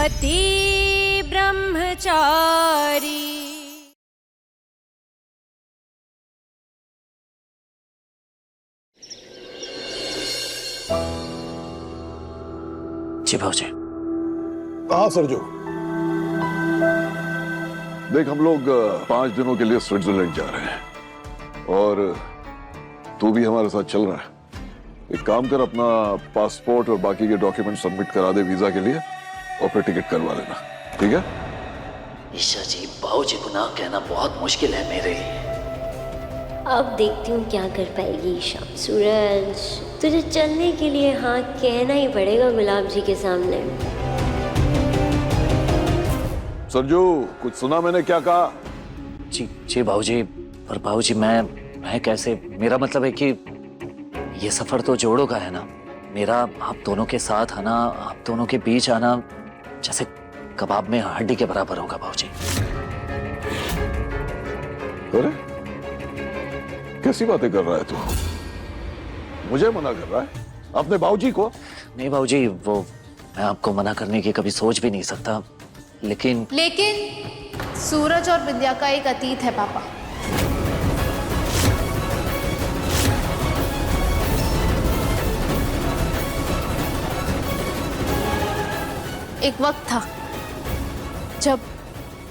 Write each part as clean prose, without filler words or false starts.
पति ब्रह्मचारी। जी भाऊजी। हाँ सरजू, देख हम लोग 5 दिनों के लिए स्विट्जरलैंड जा रहे हैं और तू भी हमारे साथ चल रहा है। एक काम कर, अपना पासपोर्ट और बाकी के डॉक्यूमेंट सबमिट करा दे वीजा के लिए और फिर टिकट करवा लेना, ठीक है? ईशा जी, भाऊजी को ना कहना बहुत मुश्किल है मेरे लिए। अब देखती हूँ क्या कर पाएगी ईशा। सूरज, तुझे चलने के लिए हाँ कहना ही पड़ेगा गुलाब जी के सामने। सरजू, कुछ सुना मैंने क्या कहा? जी जी भाऊजी, पर भाऊजी मैं कैसे, मेरा मतलब है कि ये सफर तो जोड़ों का है ना। मेरा आप दोनों के साथ आना, आप दोनों के बीच आना जैसे कबाब में हड्डी के बराबर होगा भाऊजी। अरे कैसी बातें कर रहा है तू? मुझे मना कर रहा है? अपने बाबूजी को? नहीं भाऊजी, वो मैं आपको मना करने की कभी सोच भी नहीं सकता, लेकिन सूरज और विद्या का एक अतीत है पापा। एक वक्त था जब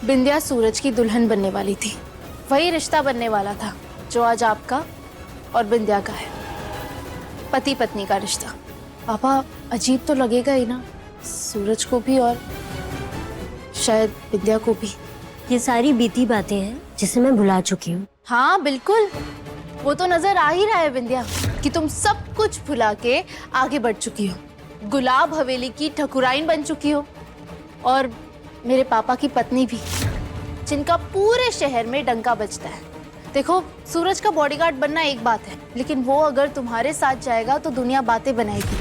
विद्या सूरज की दुल्हन बनने वाली थी। वही रिश्ता बनने वाला था जो आज आपका और विद्या का है, पति पत्नी का रिश्ता। पापा, अजीब तो लगेगा ही ना सूरज को भी और शायद विद्या को भी। ये सारी बीती बातें हैं जिसे मैं भुला चुकी हूँ। हाँ बिल्कुल, वो तो नजर आ ही रहा है विद्या कि तुम सब कुछ भुला के आगे बढ़ चुकी हो। गुलाब हवेली की ठकुराइन बन चुकी हो और मेरे पापा की पत्नी भी, जिनका पूरे शहर में डंका बजता है। देखो, सूरज का बॉडीगार्ड बनना एक बात है, लेकिन वो अगर तुम्हारे साथ जाएगा तो दुनिया बातें बनाएगी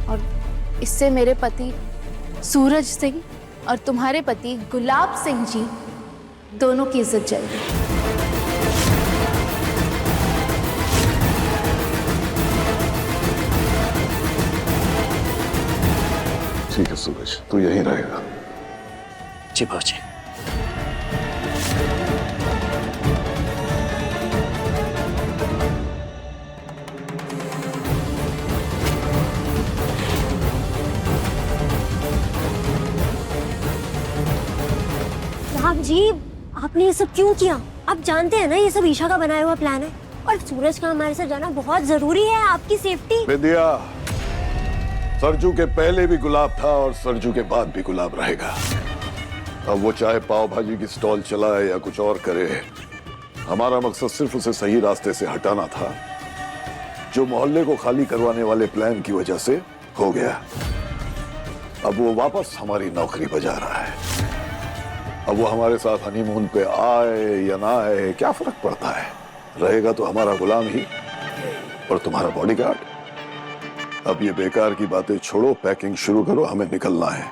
और इससे मेरे पति सूरज सिंह और तुम्हारे पति गुलाब सिंह जी दोनों की इज्जत जाएगी। ठीक है सूरज, तू यहीं रहेगा। जी भाऊजी। साहब जी, आपने ये सब क्यों किया? आप जानते हैं ना ये सब ईशा का बनाया हुआ प्लान है और सूरज का हमारे साथ जाना बहुत जरूरी है, आपकी सेफ्टी। विद्या, सरजू के पहले भी गुलाब था और सरजू के बाद भी गुलाब रहेगा। अब वो चाहे पाव भाजी की स्टॉल चलाए या कुछ और करे, हमारा मकसद सिर्फ उसे सही रास्ते से हटाना था जो मोहल्ले को खाली करवाने वाले प्लान की वजह से हो गया। अब वो वापस हमारी नौकरी बजा रहा है। अब वो हमारे साथ हनीमून पे आए या ना आए क्या फर्क पड़ता है, रहेगा तो हमारा गुलाम ही और तुम्हारा बॉडीगार्ड। अब ये बेकार की बातें छोड़ो, पैकिंग शुरू करो, हमें निकलना है।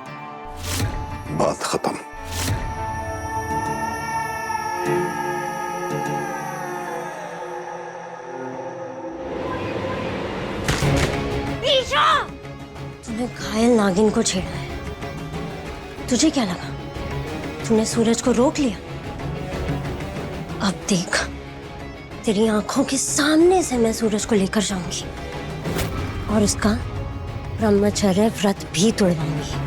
बात खत्म। ईशा! तूने घायल नागिन को छेड़ा है। तुझे क्या लगा तूने सूरज को रोक लिया? अब देख, तेरी आंखों के सामने से मैं सूरज को लेकर जाऊंगी और उसका ब्रह्मचर्य व्रत भी तोड़वाऊंगी।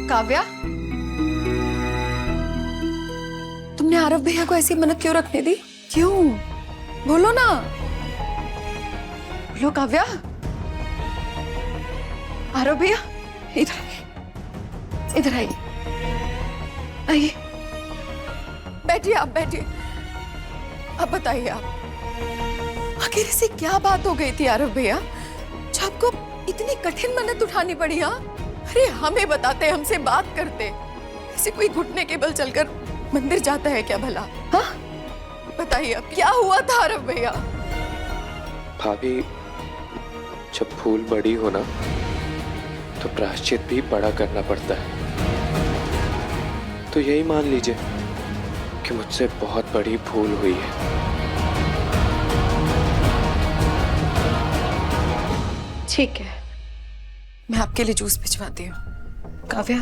काव्या, तुमने आरव भैया को ऐसी मन्नत क्यों रखने दी? क्यों? बोलो ना, बोलो काव्या। आरव भैया, इधर आइए, इधर आइए, आइए, बैठिए, आप बैठिए। अब बताइए आप, आखिर ऐसी क्या बात हो गई थी आरव भैया जो आपको इतनी कठिन मन्नत उठानी पड़ी? हाँ, अरे हमें बताते, हमसे बात करते। ऐसे कोई घुटने के बल चलकर मंदिर जाता है क्या भला? हाँ बताइए अब क्या हुआ था आरव भैया? भाभी, जब भूल बड़ी हो ना तो प्रायश्चित भी बड़ा करना पड़ता है। तो यही मान लीजिए कि मुझसे बहुत बड़ी भूल हुई है। ठीक है, मैं आपके लिए जूस भिजवाती हूँ। काव्या,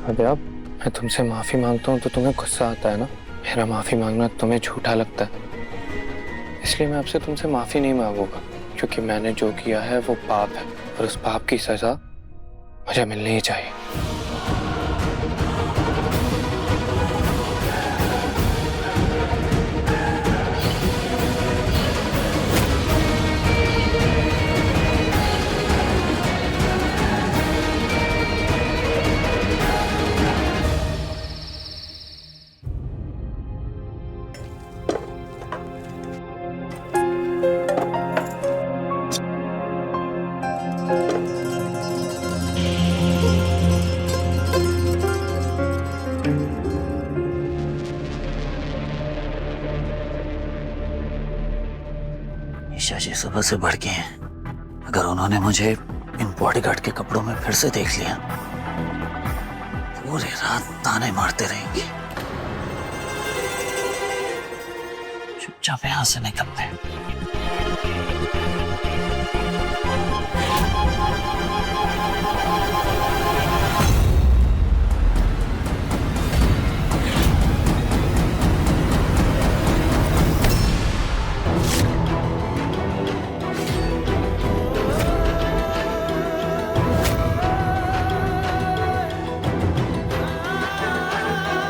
अबे अब मैं तुमसे माफी मांगता हूँ तो तुम्हें गुस्सा आता है ना। मेरा माफी मांगना तुम्हें झूठा लगता है, इसलिए मैं आपसे तुमसे माफी नहीं मांगूंगा, क्योंकि मैंने जो किया है वो पाप है और उस पाप की सजा मुझे मिलनी ही चाहिए। ईशा जी सुबह से भड़के हैं। अगर उन्होंने मुझे इन बॉडीगार्ड के कपड़ों में फिर से देख लिया, पूरी रात ताने मारते रहेंगे। चुपचाप यहां से निकलते हैं।